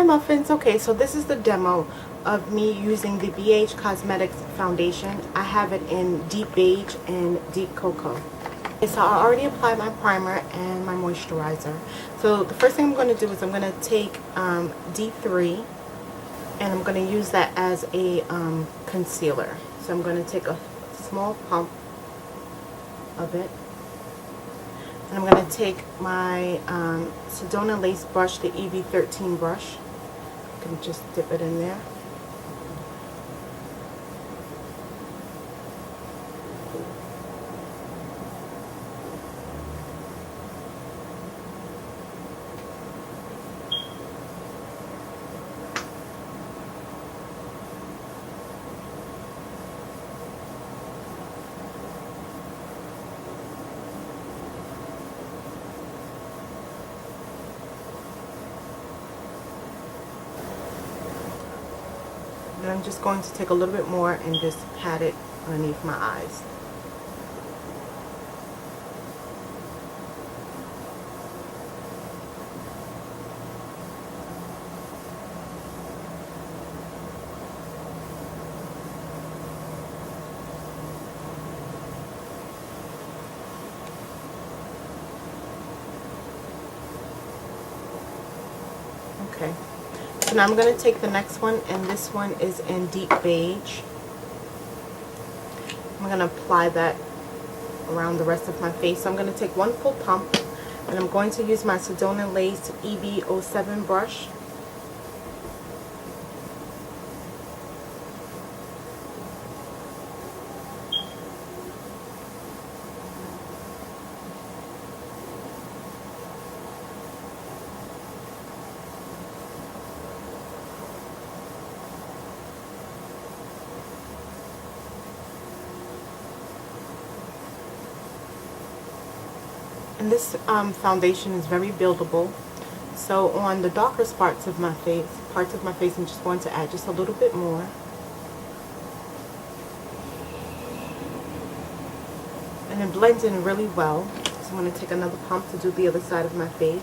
Hi Muffins. Okay, so this is the demo of me using the BH Cosmetics foundation. I have it in deep beige and deep cocoa. Okay, so I already applied my primer and my moisturizer. So the first thing I'm going to do is I'm going to take D3 and I'm going to use that as a concealer. So I'm going to take a small pump of it. And I'm going to take my Sedona Lace brush, the EV13 brush. I can just dip it in there. And I'm just going to take a little bit more and just pat it underneath my eyes. Okay. So now I'm going to take the next one, and this one is in deep beige. I'm going to apply that around the rest of my face. So I'm going to take one full pump, and I'm going to use my Sedona Lace EV07 brush. And this foundation is very buildable. So on the darkest parts of my face, I'm just going to add just a little bit more. And it blends in really well. So I'm going to take another pump to do the other side of my face.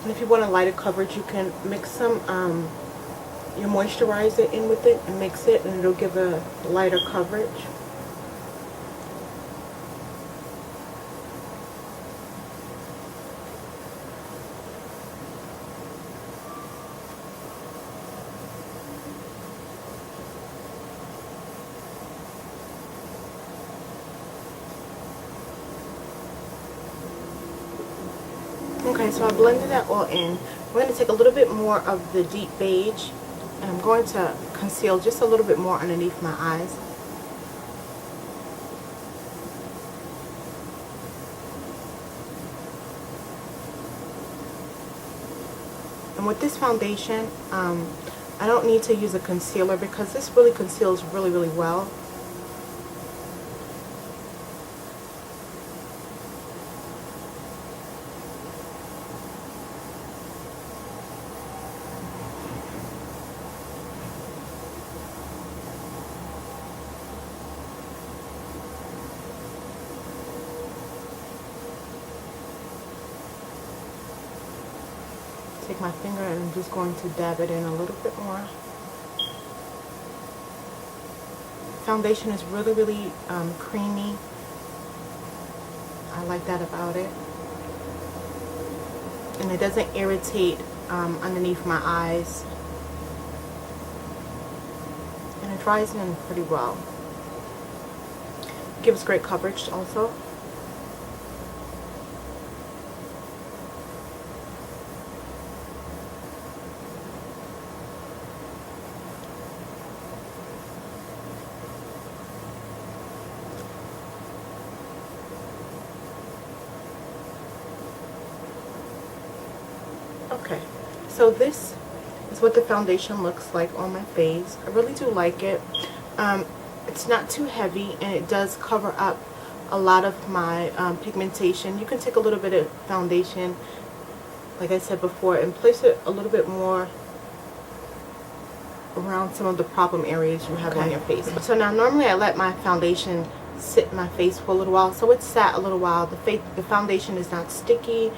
And if you want a lighter coverage, you can mix some your moisturizer in with it and mix it, and it'll give a lighter coverage. Okay, so I blended that all in. I'm going to take a little bit more of the deep beige, and I'm going to conceal just a little bit more underneath my eyes. And with this foundation, I don't need to use a concealer because this really conceals really, really well. Take my finger and I'm just going to dab it in a little bit more. Foundation is really, really creamy. I like that about it. And it doesn't irritate underneath my eyes. And it dries in pretty well. Gives great coverage also. Okay, so this is what the foundation looks like on my face. I really do like it. It's not too heavy, and it does cover up a lot of my pigmentation. You can take a little bit of foundation, like I said before, and place it a little bit more around some of the problem areas you have on your face. So now normally I let my foundation sit in my face for a little while. So it sat a little while. The foundation is not sticky.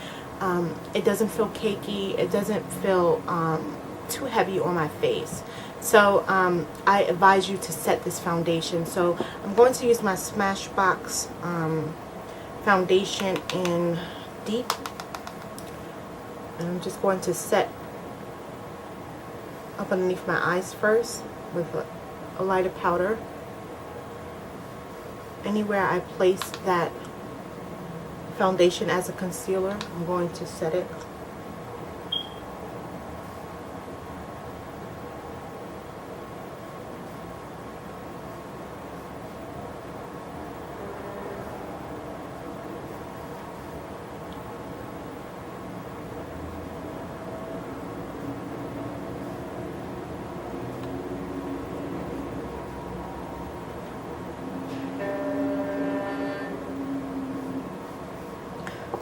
It doesn't feel cakey. It doesn't feel too heavy on my face. So I advise you to set this foundation. So I'm going to use my Smashbox foundation in Deep. And I'm just going to set up underneath my eyes first with a lighter powder. Anywhere I place that foundation as a concealer, I'm going to set it.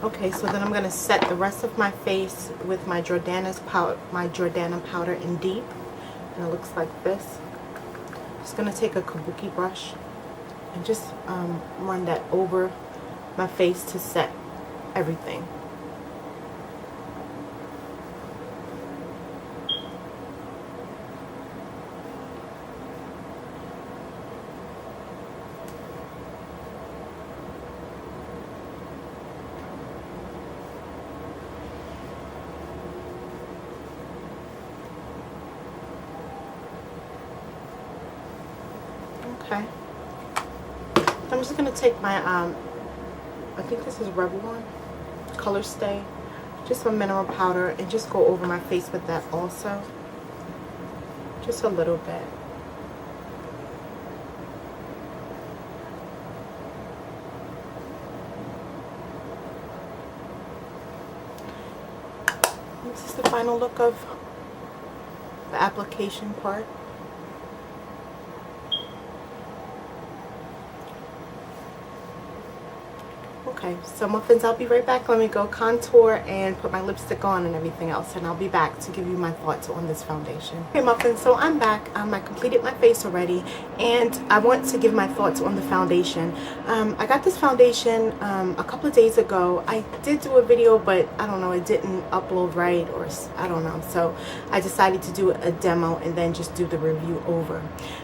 Okay, so then I'm going to set the rest of my face with my Jordana powder in Deep, and it looks like this. Just going to take a kabuki brush and just run that over my face to set everything. Okay. I'm just going to take my, I think this is Revlon Color Stay, just some mineral powder, and just go over my face with that also. Just a little bit. This is the final look of the application part. Okay, so muffins, I'll be right back. Let me go contour and put my lipstick on and everything else, and I'll be back to give you my thoughts on this foundation. Okay, muffins, so I'm back. I completed my face already, and I want to give my thoughts on the foundation. I got this foundation a couple of days ago. I did do a video, but I don't know, it didn't upload right, or I don't know. So I decided to do a demo and then just do the review over.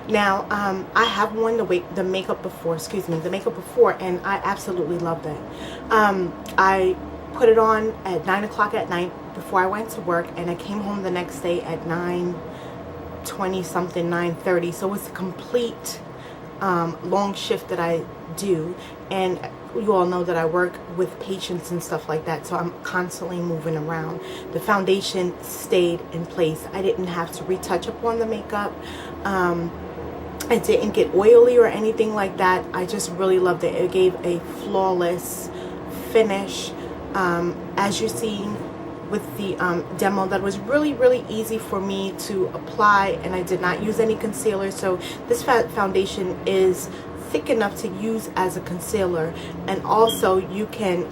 Now, I have worn the makeup before, and I absolutely loved it. I put it on at 9 o'clock at night before I went to work, and I came home the next day at 9:20 something, 9:30. So it's a complete long shift that I do, and you all know that I work with patients and stuff like that, so I'm constantly moving around. The foundation stayed in place. I didn't have to retouch upon the makeup. It didn't get oily or anything like that. I just really loved it. It gave a flawless finish. As you've seen with the demo, that was really easy for me to apply, and I did not use any concealer. So this foundation is thick enough to use as a concealer, and also you can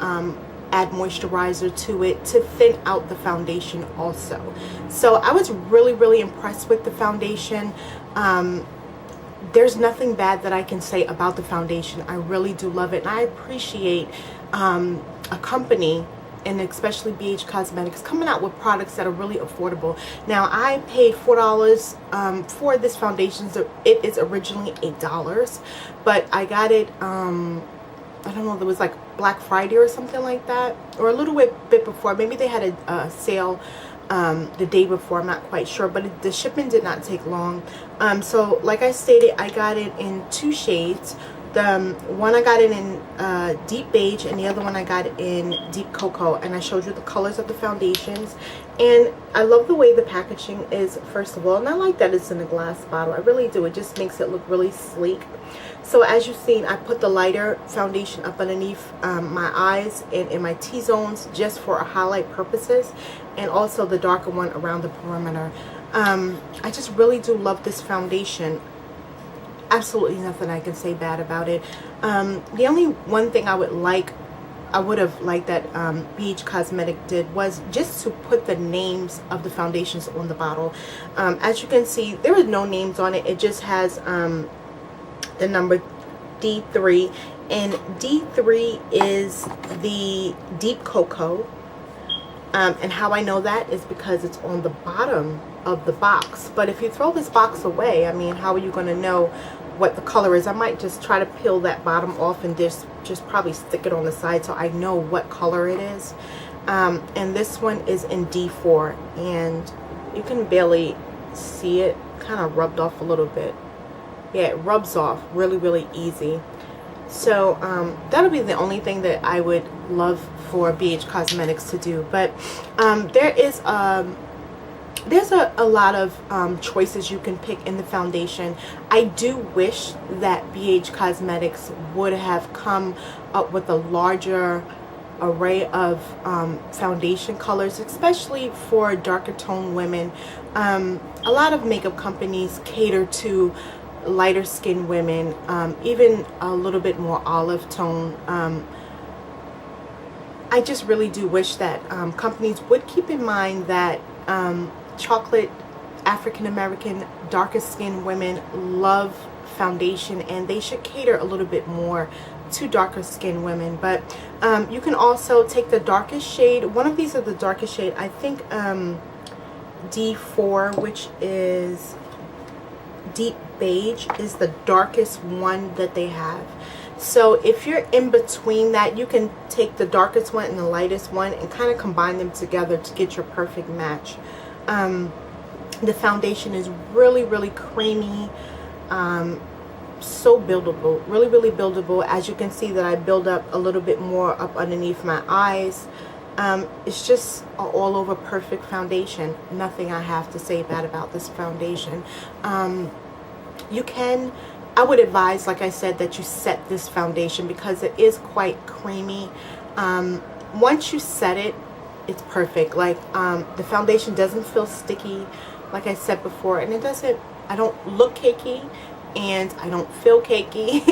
add moisturizer to it to thin out the foundation also. So I was really impressed with the foundation. There's nothing bad that I can say about the foundation. I really do love it, and I appreciate a company, and especially BH Cosmetics, coming out with products that are really affordable. Now, I paid $4 for this foundation. So it is originally $8, but I got it, I don't know, there was like Black Friday or something like that, or a little bit before. Maybe they had a sale the day before, I'm not quite sure, but the shipment did not take long. So like I stated, I got it in 2 shades. The one I got it in Deep Beige, and the other one I got in Deep Cocoa, and I showed you the colors of the foundations. And I love the way the packaging is, first of all, and I like that it's in a glass bottle. I really do. It just makes it look really sleek. So as you've seen, I put the lighter foundation up underneath my eyes and in my T-zones just for highlight purposes, and also the darker one around the perimeter. I just really do love this foundation. Absolutely nothing I can say bad about it. The only one thing I would have liked that BH Cosmetic did was just to put the names of the foundations on the bottle. As you can see, there are no names on it. It just has the number D3, and D3 is the deep cocoa. And how I know that is because it's on the bottom of the box. But if you throw this box away, I mean, how are you going to know what the color is? I might just try to peel that bottom off and just probably stick it on the side so I know what color it is. And this one is in D4, and you can barely see it, kind of rubbed off a little bit. Yeah, it rubs off really easy. So that'll be the only thing that I would love for BH Cosmetics to do. But there's a lot of choices you can pick in the foundation. I do wish that BH Cosmetics would have come up with a larger array of foundation colors, especially for darker tone women. A lot of makeup companies cater to lighter skinned women, even a little bit more olive tone. I just really do wish that companies would keep in mind that chocolate African American darker skinned women love foundation, and they should cater a little bit more to darker skinned women. But you can also take the darkest shade. One of these are the darkest shade, I think D4, which is deep beige, is the darkest one that they have. So if you're in between that, you can take the darkest one and the lightest one and kind of combine them together to get your perfect match. The foundation is really creamy, so buildable, really buildable. As you can see that I build up a little bit more up underneath my eyes. It's just an all over perfect foundation. Nothing I have to say bad about this foundation. I would advise, like I said, that you set this foundation because it is quite creamy. Once you set it, it's perfect. Like the foundation doesn't feel sticky, like I said before, and I don't look cakey, and I don't feel cakey.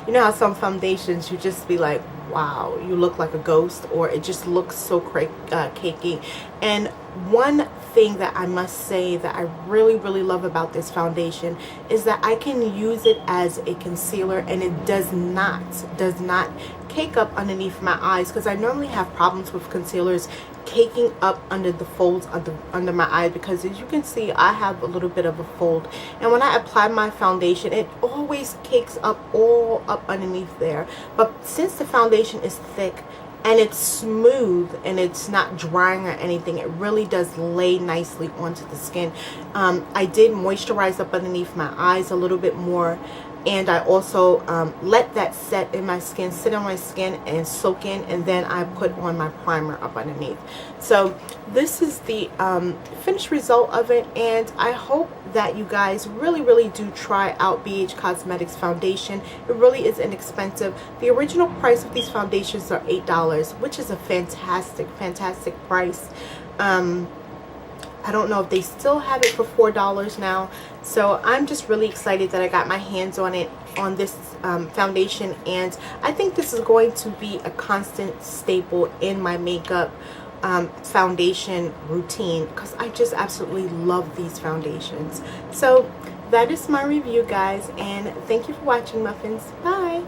You know how some foundations you just be like, wow, you look like a ghost, or it just looks so cakey. And one thing that I must say that I really love about this foundation is that I can use it as a concealer, and it does not cake up underneath my eyes, because I normally have problems with concealers caking up under the folds under my eyes, because as you can see I have a little bit of a fold, and when I apply my foundation it always cakes up all up underneath there. But since the foundation is thick and it's smooth and it's not drying or anything, it really does lay nicely onto the skin. I did moisturize up underneath my eyes a little bit more, and I also let that set in my skin, sit on my skin and soak in, and then I put on my primer up underneath. So this is the finished result of it, and I hope that you guys really do try out BH Cosmetics foundation. It really is inexpensive. The original price of these foundations are $8, which is a fantastic price. I don't know if they still have it for $4 now. So I'm just really excited that I got my hands on it, on this foundation, and I think this is going to be a constant staple in my makeup foundation routine, because I just absolutely love these foundations. So that is my review, guys, and thank you for watching, Muffins. Bye.